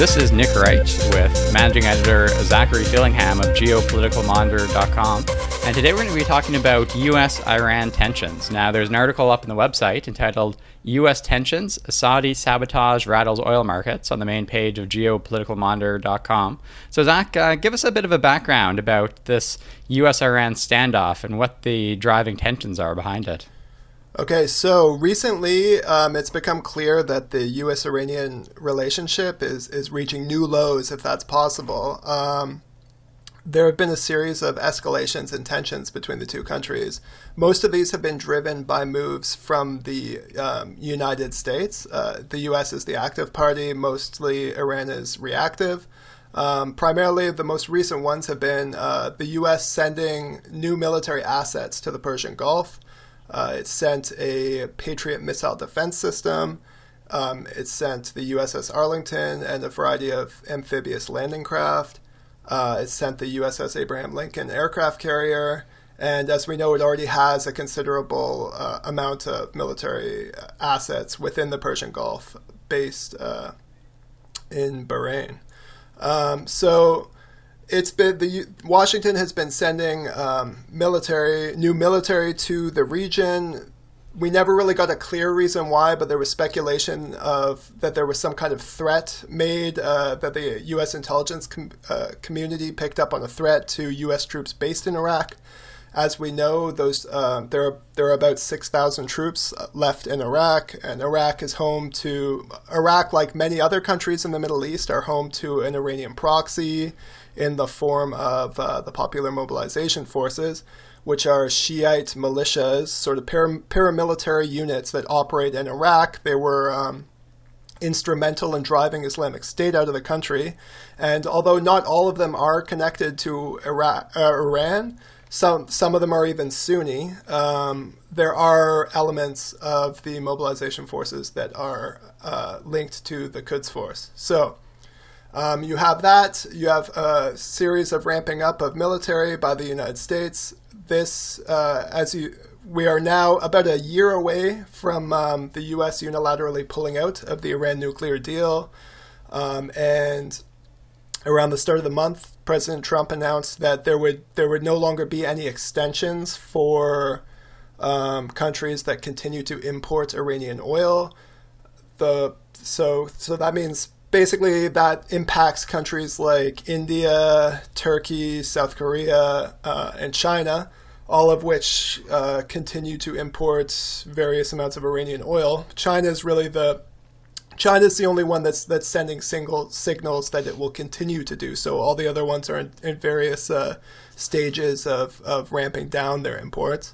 This is Nick Wright with managing editor Zachary Fillingham of Geopoliticalmonitor.com. And today we're going to be talking about USIran tensions. Now, there's an article up on the website entitled US Tensions, Saudi Sabotage Rattles Oil Markets on the main page of Geopoliticalmonitor.com. So, Zach, give us a bit of a background about this US-Iran standoff and what the driving tensions are behind it. Okay, so recently it's become clear that the U.S.-Iranian relationship is reaching new lows, if that's possible. There have been a series of escalations and tensions between the two countries. Most of these have been driven by moves from the United States. The U.S. is the active party. Mostly Iran is reactive. Primarily, the most recent ones have been the U.S. sending new military assets to the Persian Gulf. It sent a Patriot missile defense system. It sent the USS Arlington and a variety of amphibious landing craft. It sent the USS Abraham Lincoln aircraft carrier. And as we know, it already has a considerable amount of military assets within the Persian Gulf based in Bahrain. It's been Washington has been sending new military to the region. We never really got a clear reason why, but there was speculation that there was some kind of threat made, that the U.S. intelligence community picked up on a threat to U.S. troops based in Iraq. As we know, there are about 6,000 troops left in Iraq, and Iraq, like many other countries in the Middle East, are home to an Iranian proxy in the form of the Popular Mobilization Forces, which are Shiite militias, sort of paramilitary units that operate in Iraq. They were instrumental in driving Islamic State out of the country. And although not all of them are connected to Iran, some of them are even Sunni, there are elements of the mobilization forces that are linked to the Quds Force. So you have that. You have a series of ramping up of military by the United States. We are now about a year away from the U.S. unilaterally pulling out of the Iran nuclear deal. And around the start of the month, President Trump announced that there would no longer be any extensions for countries that continue to import Iranian oil. So that means basically that impacts countries like India, Turkey, South Korea, and China, all of which continue to import various amounts of Iranian oil. China's the only one that's sending signals that it will continue to do so. All the other ones are in various stages of ramping down their imports.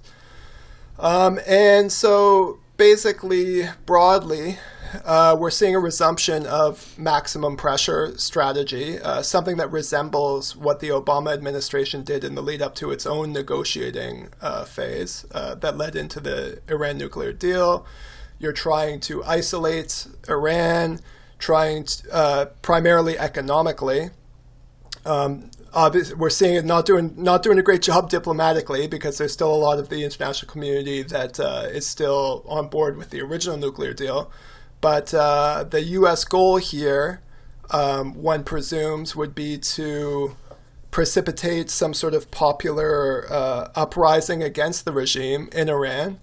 And so basically, broadly, we're seeing a resumption of maximum pressure strategy, something that resembles what the Obama administration did in the lead up to its own negotiating phase that led into the Iran nuclear deal. You're trying to isolate Iran, primarily economically. Obviously, we're seeing it not doing a great job diplomatically, because there's still a lot of the international community that is still on board with the original nuclear deal. But the U.S. goal here, one presumes, would be to precipitate some sort of popular uprising against the regime in Iran.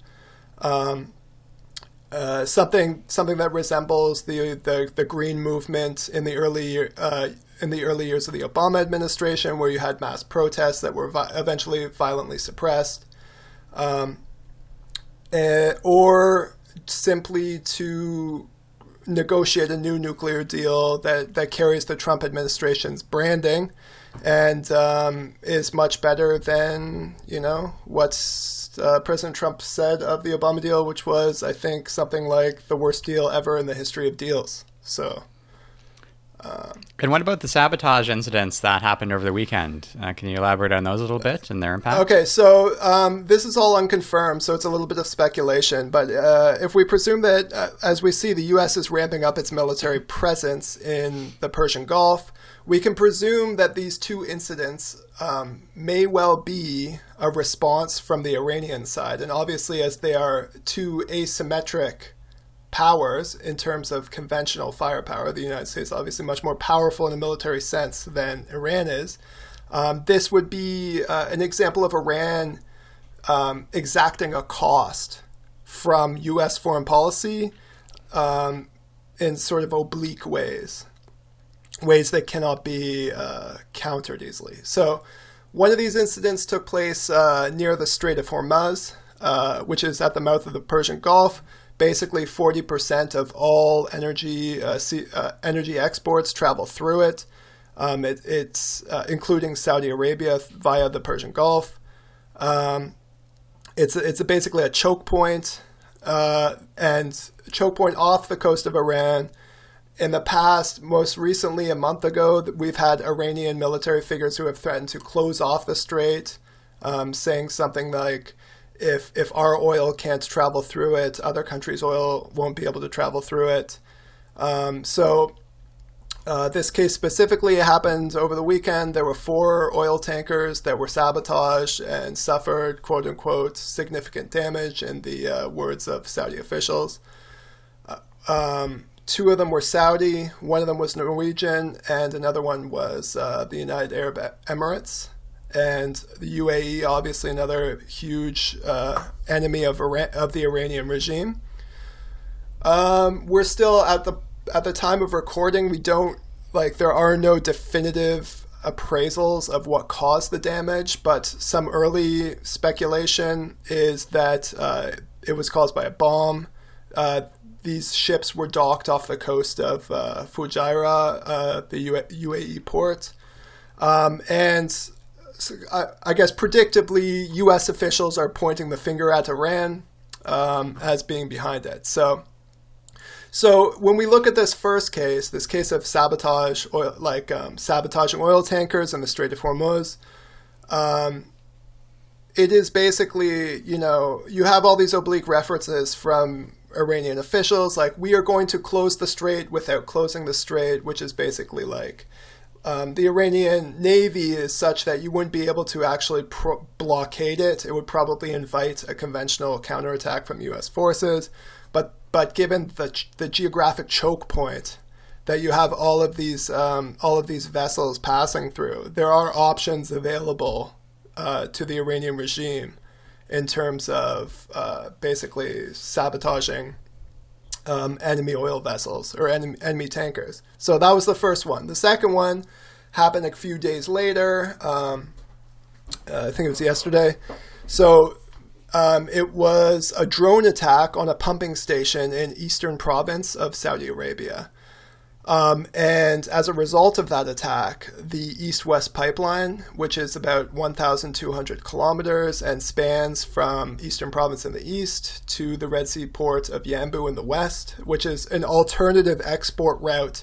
Something that resembles the Green Movement in the early years of the Obama administration, where you had mass protests that were eventually violently suppressed, or simply to negotiate a new nuclear deal that carries the Trump administration's branding and is much better than what President Trump said of the Obama deal, which was, I think, something like the worst deal ever in the history of deals. So. And what about the sabotage incidents that happened over the weekend? Can you elaborate on those a little bit and their impact? Okay, so this is all unconfirmed, so it's a little bit of speculation. But if we presume that, as we see, the U.S. is ramping up its military presence in the Persian Gulf, we can presume that these two incidents may well be a response from the Iranian side. And obviously, as they are two asymmetric powers in terms of conventional firepower. The United States is obviously much more powerful in a military sense than Iran is. This would be an example of Iran exacting a cost from U.S. foreign policy in sort of oblique ways that cannot be countered easily. So one of these incidents took place near the Strait of Hormuz, which is at the mouth of the Persian Gulf. Basically, 40% of all energy exports travel through it. It's including Saudi Arabia via the Persian Gulf. It's basically a choke point, and choke point off the coast of Iran. In the past, most recently a month ago, we've had Iranian military figures who have threatened to close off the strait, saying something like, if our oil can't travel through it, other countries' oil won't be able to travel through it. This case specifically happened over the weekend. There were 4 oil tankers that were sabotaged and suffered, quote unquote, significant damage in the words of Saudi officials. 2 of them were Saudi, 1 of them was Norwegian, and another one was the United Arab Emirates. And the UAE, obviously another huge enemy of the Iranian regime. We're still at the time of recording, there are no definitive appraisals of what caused the damage, but some early speculation is that it was caused by a bomb. These ships were docked off the coast of Fujairah, the UAE port. And I guess predictably, U.S. officials are pointing the finger at Iran as being behind it. So when we look at this first case, this case of sabotage, sabotaging oil tankers in the Strait of Hormuz, it is basically, you have all these oblique references from Iranian officials, like, we are going to close the strait without closing the strait, which is basically like, the Iranian Navy is such that you wouldn't be able to actually blockade it. It would probably invite a conventional counterattack from U.S. forces. But given the geographic choke point that you have all of these vessels passing through, there are options available to the Iranian regime in terms of basically sabotaging enemy oil vessels or enemy tankers. So that was the first one. The second one happened a few days later. I think it was yesterday. So it was a drone attack on a pumping station in eastern province of Saudi Arabia. And as a result of that attack, the East-West pipeline, which is about 1,200 kilometers and spans from Eastern Province in the east to the Red Sea port of Yanbu in the west, which is an alternative export route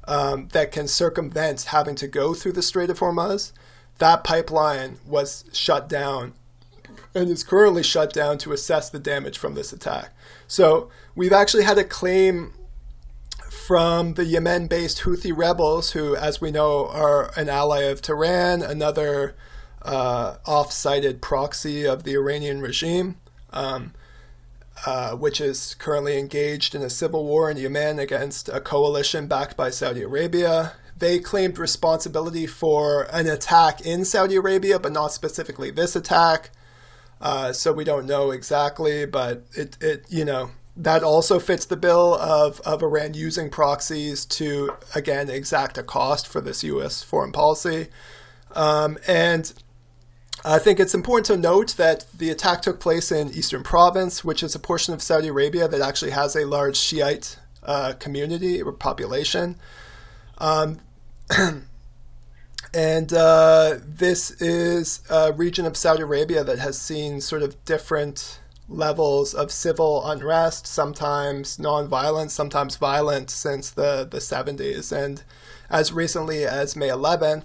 that can circumvent having to go through the Strait of Hormuz, that pipeline was shut down and is currently shut down to assess the damage from this attack. So we've actually had a claim from the Yemen-based Houthi rebels, who, as we know, are an ally of Tehran, another off-sited proxy of the Iranian regime, which is currently engaged in a civil war in Yemen against a coalition backed by Saudi Arabia. They claimed responsibility for an attack in Saudi Arabia, but not specifically this attack. So we don't know exactly, but that also fits the bill of Iran using proxies to, again, exact a cost for this U.S. foreign policy. And I think it's important to note that the attack took place in Eastern Province, which is a portion of Saudi Arabia that actually has a large Shiite community or population. And this is a region of Saudi Arabia that has seen sort of different levels of civil unrest, sometimes non-violent, sometimes violent, since the 70s. And as recently as May 11th,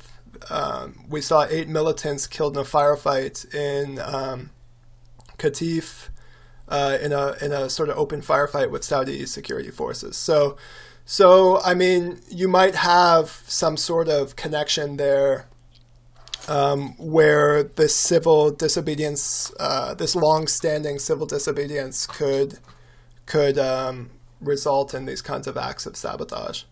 we saw 8 militants killed in a firefight in Qatif, in a sort of open firefight with Saudi security forces. So I mean, you might have some sort of connection there, where this civil disobedience, this long-standing civil disobedience could result in these kinds of acts of sabotage.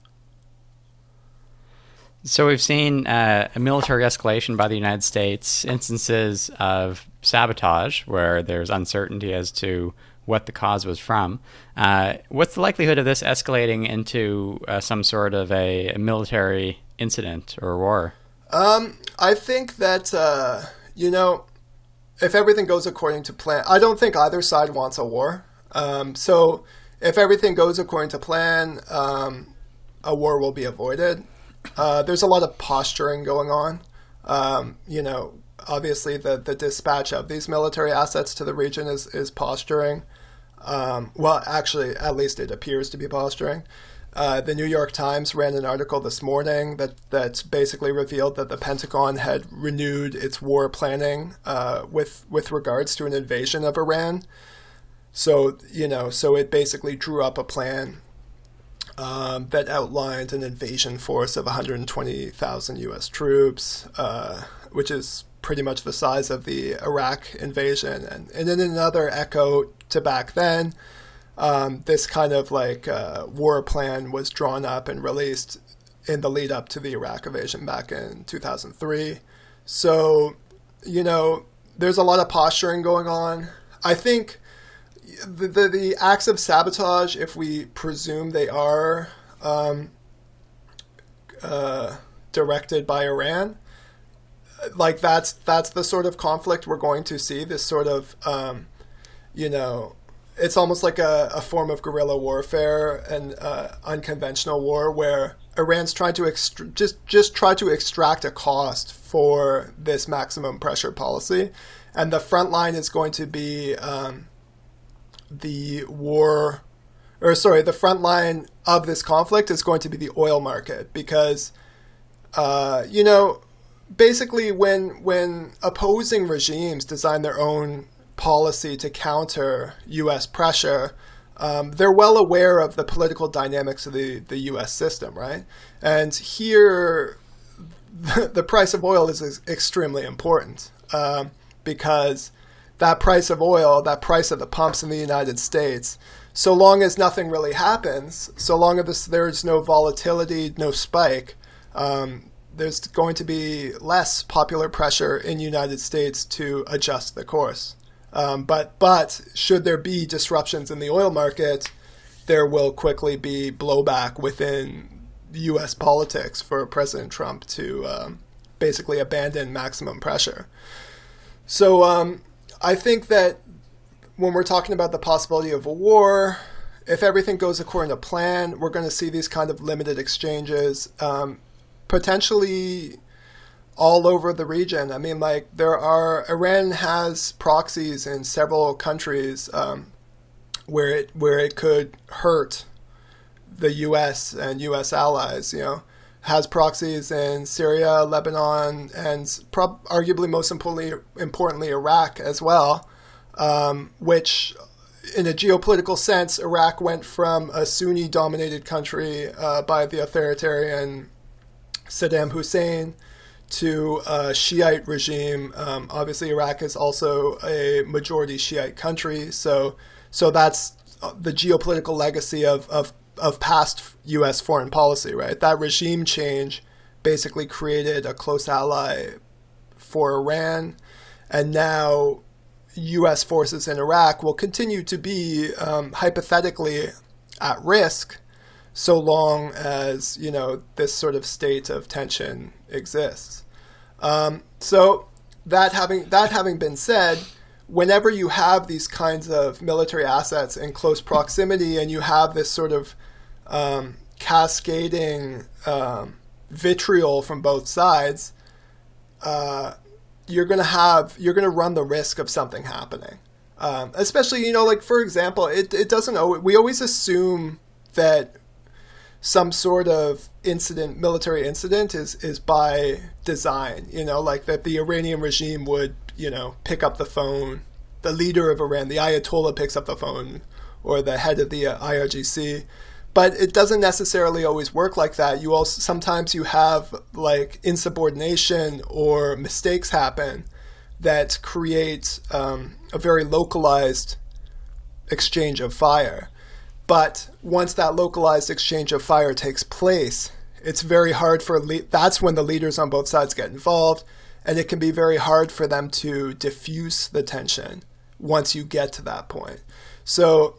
So we've seen a military escalation by the United States, instances of sabotage where there's uncertainty as to what the cause was from. What's the likelihood of this escalating into some sort of a military incident or war? I think that, if everything goes according to plan, I don't think either side wants a war. So if everything goes according to plan, a war will be avoided. There's a lot of posturing going on. Obviously the dispatch of these military assets to the region is posturing. Well, actually, at least it appears to be posturing. The New York Times ran an article this morning that basically revealed that the Pentagon had renewed its war planning with regards to an invasion of Iran. So it basically drew up a plan that outlined an invasion force of 120,000 U.S. troops, which is pretty much the size of the Iraq invasion. And in another echo to back then, this kind of war plan was drawn up and released in the lead up to the Iraq invasion back in 2003. So, there's a lot of posturing going on. I think the acts of sabotage, if we presume they are directed by Iran, that's the sort of conflict we're going to see. This sort of it's almost like a form of guerrilla warfare and unconventional war, where Iran's trying to just try to extract a cost for this maximum pressure policy, and the front line is going to be the front line of this conflict is going to be the oil market, because basically when opposing regimes design their own policy to counter U.S. pressure, they're well aware of the political dynamics of the U.S. system, right? And here, the price of oil is extremely important, because that price of oil, that price at the pumps in the United States, so long as nothing really happens, so long as there's no volatility, no spike, there's going to be less popular pressure in the United States to adjust the course. But should there be disruptions in the oil market, there will quickly be blowback within U.S. politics for President Trump to basically abandon maximum pressure. So I think that when we're talking about the possibility of a war, if everything goes according to plan, we're going to see these kind of limited exchanges, potentially all over the region. I mean, Iran has proxies in several countries where it could hurt the U.S. and U.S. allies. Has proxies in Syria, Lebanon, and arguably most importantly Iraq as well, which in a geopolitical sense, Iraq went from a Sunni-dominated country by the authoritarian Saddam Hussein to a Shiite regime. Obviously, Iraq is also a majority Shiite country, so that's the geopolitical legacy of past U.S. foreign policy, right? That regime change basically created a close ally for Iran, and now U.S. forces in Iraq will continue to be hypothetically at risk so long as, this sort of state of tension exists. So that having been said, whenever you have these kinds of military assets in close proximity and you have this sort of cascading vitriol from both sides, you're going to run the risk of something happening. Especially, for example, it doesn't, we always assume that some sort of military incident is by design, that the Iranian regime would, pick up the phone, the leader of Iran, the Ayatollah picks up the phone, or the head of the IRGC. But it doesn't necessarily always work like that. Sometimes you have insubordination or mistakes happen that create a very localized exchange of fire. But once that localized exchange of fire takes place, it's very hard for that's when the leaders on both sides get involved, and it can be very hard for them to diffuse the tension once you get to that point. So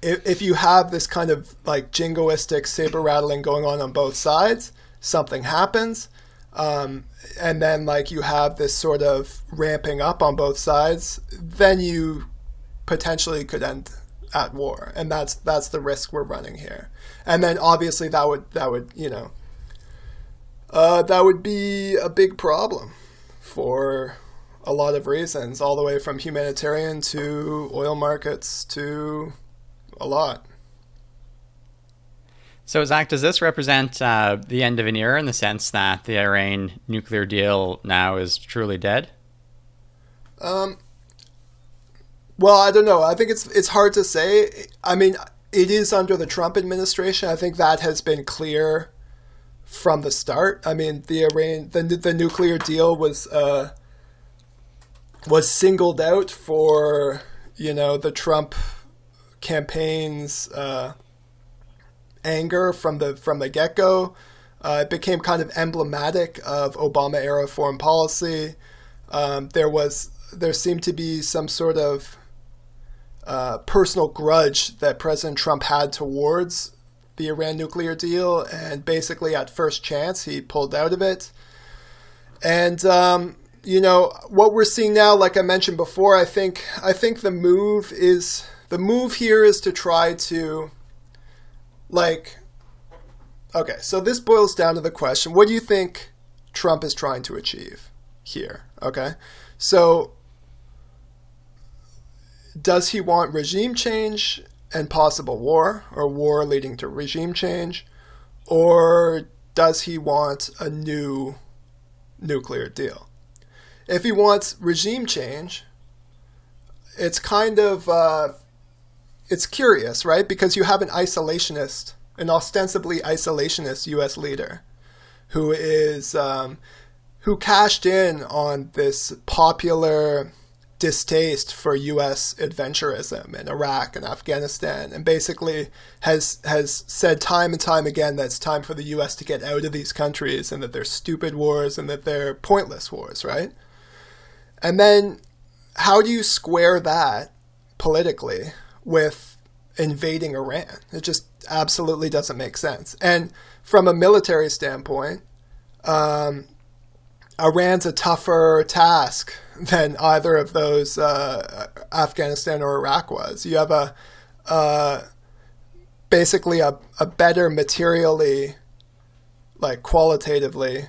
if you have this kind of like jingoistic saber rattling going on both sides, something happens, and then like you have this sort of ramping up on both sides, then you potentially could end at war, and that's the risk we're running here. And then obviously that would that would be a big problem for a lot of reasons, all the way from humanitarian to oil markets to a lot. So, Zach, does this represent the end of an era in the sense that the Iran nuclear deal now is truly dead? Well, I don't know. I think it's hard to say. I mean, it is under the Trump administration. I think that has been clear from the start. I mean, the nuclear deal was singled out for, the Trump campaign's anger from the get-go. It became kind of emblematic of Obama era foreign policy. There seemed to be some sort of personal grudge that President Trump had towards the Iran nuclear deal, and basically at first chance he pulled out of it. And what we're seeing now, like I mentioned before, I think the move here is to try to, okay, so this boils down to the question: what do you think Trump is trying to achieve here? Okay, so does he want regime change and possible war, or war leading to regime change, or does he want a new nuclear deal? If he wants regime change, it's kind of it's curious, right? Because you have an ostensibly isolationist U.S. leader who cashed in on this popular distaste for U.S. adventurism in Iraq and Afghanistan, and basically has said time and time again that it's time for the U.S. to get out of these countries, and that they're stupid wars and that they're pointless wars, right? And then how do you square that politically with invading Iran? It just absolutely doesn't make sense. And from a military standpoint, Iran's a tougher task than either of those Afghanistan or Iraq was. You have basically a better materially, like qualitatively,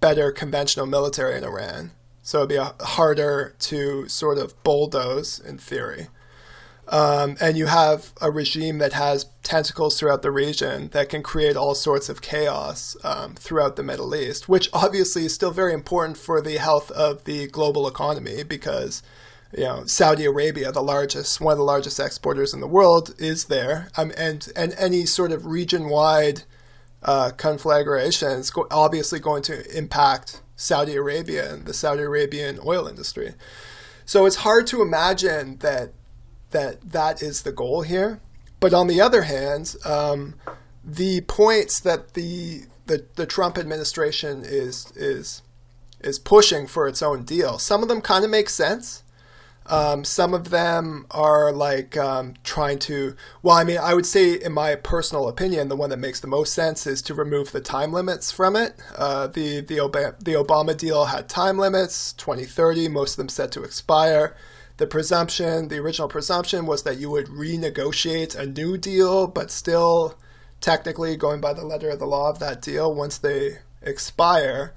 better conventional military in Iran. So it'd be harder to sort of bulldoze in theory. And you have a regime that has tentacles throughout the region that can create all sorts of chaos throughout the Middle East, which obviously is still very important for the health of the global economy, because Saudi Arabia, one of the largest exporters in the world, is there, and any sort of region-wide conflagration is obviously going to impact Saudi Arabia and the Saudi Arabian oil industry. So it's hard to imagine that is the goal here. But on the other hand, the points that the Trump administration is pushing for its own deal, some of them kind of make sense. Some of them are like trying to, I would say, in my personal opinion, the one that makes the most sense is to remove the time limits from it. The Obama deal had time limits, 2030, most of them set to expire. The original presumption was that you would renegotiate a new deal, but still technically going by the letter of the law of that deal, once they expire,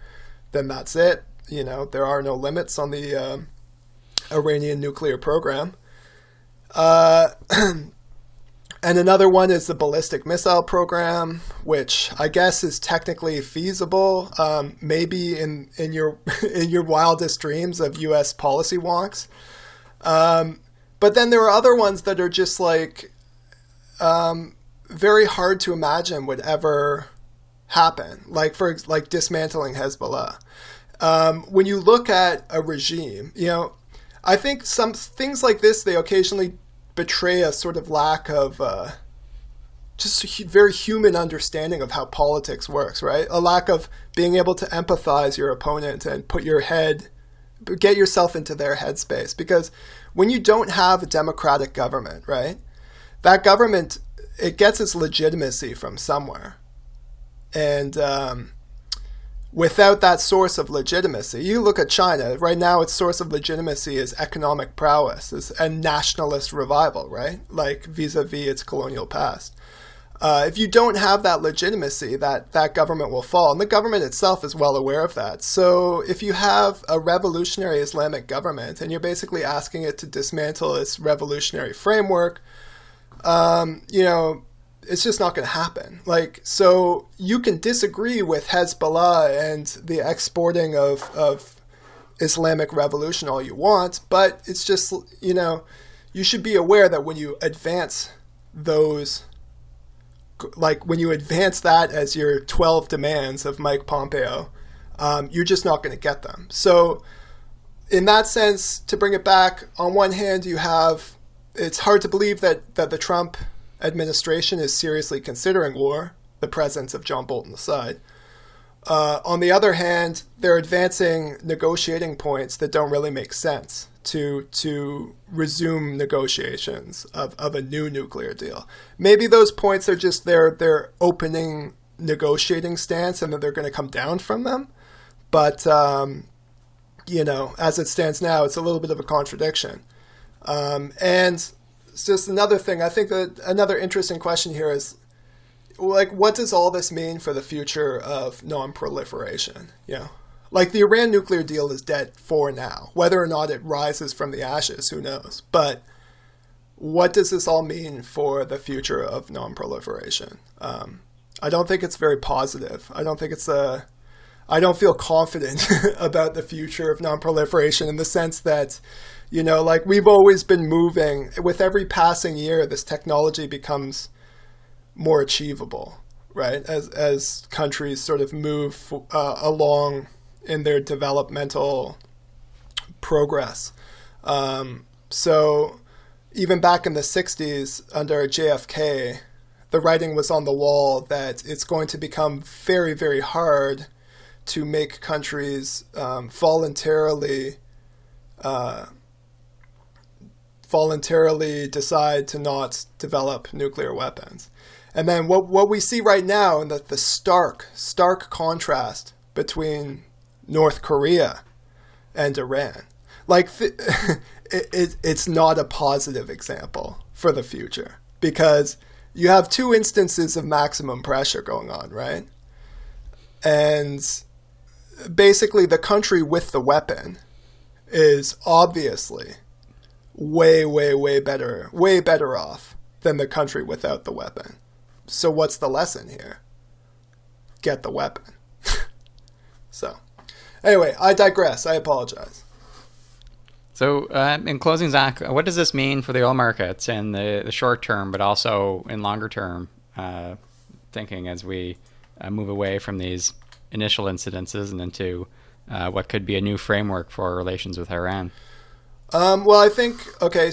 then that's it. There are no limits on the Iranian nuclear program. And another one is the ballistic missile program, which I guess is technically feasible, maybe in your wildest dreams of U.S. policy wonks. But then there are other ones that are just like very hard to imagine would ever happen, like dismantling Hezbollah. When you look at a regime, I think some things like this, they occasionally betray a sort of lack of just a very human understanding of how politics works, right? A lack of being able to empathize your opponent and get yourself into their headspace. Because when you don't have a democratic government, right, that government, it gets its legitimacy from somewhere. And without that source of legitimacy, you look at China, right now its source of legitimacy is economic prowess, is a nationalist revival, right? Like vis-a-vis its colonial past. If you don't have that legitimacy, that government will fall. And the government itself is well aware of that. So if you have a revolutionary Islamic government and you're basically asking it to dismantle its revolutionary framework, it's just not going to happen. Like, so you can disagree with Hezbollah and the exporting of Islamic revolution all you want, but it's just, you should be aware that when you advance those, like when you advance that as your 12 demands of Mike Pompeo, you're just not going to get them. So in that sense, to bring it back, on one hand, it's hard to believe that the Trump administration is seriously considering war, the presence of John Bolton aside. On the other hand, they're advancing negotiating points that don't really make sense to resume negotiations of a new nuclear deal. Maybe those points are just their opening negotiating stance and that they're going to come down from them. But, as it stands now, it's a little bit of a contradiction. And it's just another thing. I think that another interesting question here is, like, what does all this mean for the future of non-proliferation? Like the Iran nuclear deal is dead for now. Whether or not it rises from the ashes, who knows? But what does this all mean for the future of non-proliferation? I don't think it's very positive. I don't feel confident about the future of non-proliferation in the sense that, like we've always been moving. With every passing year, this technology becomes more achievable, right? As countries sort of move along in their developmental progress. So even back in the 60s under JFK, the writing was on the wall that it's going to become very, very hard to make countries voluntarily decide to not develop nuclear weapons. And then what we see right now, and the stark contrast between North Korea and Iran, like it's not a positive example for the future, because you have two instances of maximum pressure going on, right? And basically the country with the weapon is obviously way better off than the country without the weapon. So what's the lesson here? Get the weapon. So anyway, I digress. I apologize. So in closing, Zach, what does this mean for the oil markets in the short term, but also in longer term thinking as we move away from these initial incidences and into what could be a new framework for relations with Iran? Well, I think,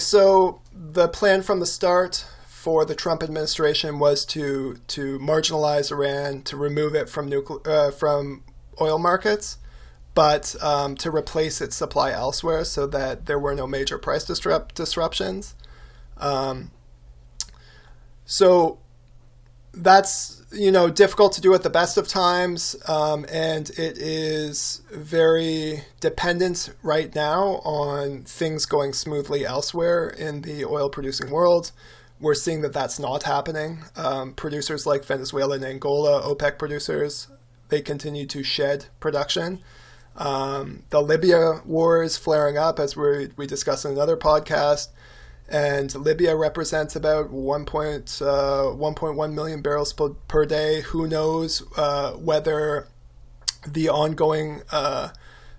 so the plan from the start for the Trump administration was to marginalize Iran, to remove it from from oil markets, but to replace its supply elsewhere so that there were no major price disruptions. So that's, difficult to do at the best of times, and it is very dependent right now on things going smoothly elsewhere in the oil-producing world. We're seeing that that's not happening. Producers like Venezuela and Angola, OPEC producers, they continue to shed production. The Libya war is flaring up, as we discussed in another podcast. And Libya represents about 1.1 million barrels per day. Who knows whether the ongoing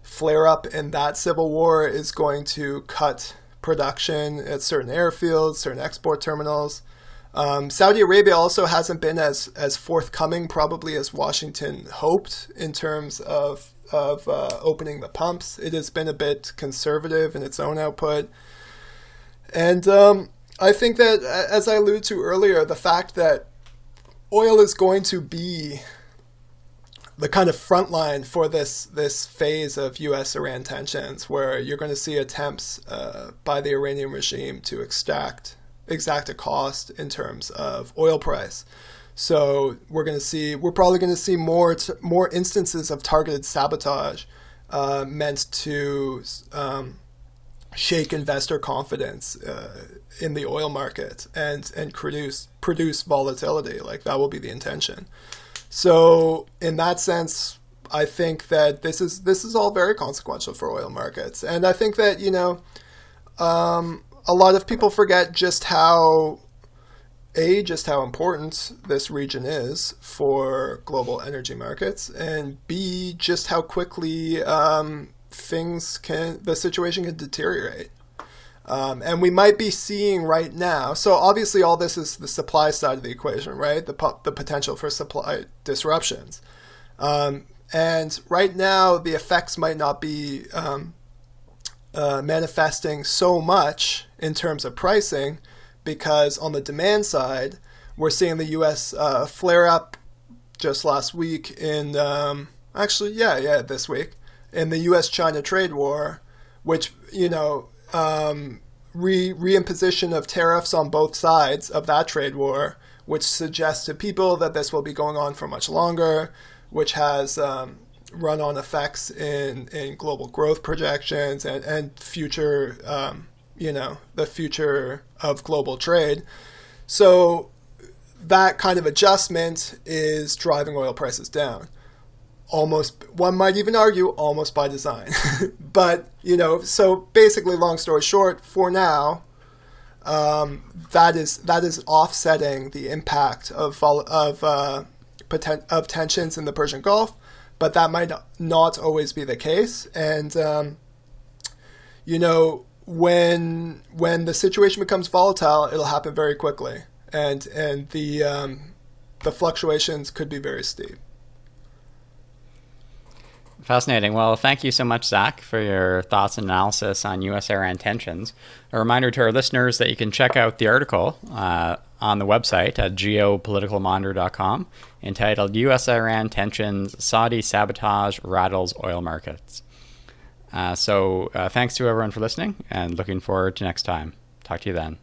flare-up in that civil war is going to cut production at certain airfields, certain export terminals. Saudi Arabia also hasn't been as forthcoming probably as Washington hoped in terms of opening the pumps. It has been a bit conservative in its own output. And I think that, as I alluded to earlier, the fact that oil is going to be the kind of front line for this phase of U.S.-Iran tensions, where you're going to see attempts by the Iranian regime to exact a cost in terms of oil price. So we're probably going to see more instances of targeted sabotage meant to shake investor confidence in the oil market and produce volatility. Like, that will be the intention. So in that sense, I think that this is all very consequential for oil markets. And I think that, a lot of people forget just how important this region is for global energy markets, and B, just how quickly the situation can deteriorate. And we might be seeing right now, so obviously all this is the supply side of the equation, right? The potential for supply disruptions. And right now, the effects might not be manifesting so much in terms of pricing, because on the demand side, we're seeing the U.S. Flare up just last week this week, in the U.S.-China trade war, which, reimposition of tariffs on both sides of that trade war, which suggests to people that this will be going on for much longer, which has run-on effects in global growth projections and future, the future of global trade. So that kind of adjustment is driving oil prices down. Almost, one might even argue, almost by design. But, so basically, long story short, for now, that is offsetting the impact of tensions in the Persian Gulf, but that might not always be the case. And, when the situation becomes volatile, it'll happen very quickly, and the fluctuations could be very steep. Fascinating. Well, thank you so much, Zac, for your thoughts and analysis on US-Iran tensions. A reminder to our listeners that you can check out the article on the website at Geopoliticalmonitor.com entitled US-Iran Tensions, Saudi Sabotage Rattles Oil Markets. So thanks to everyone for listening, and looking forward to next time. Talk to you then.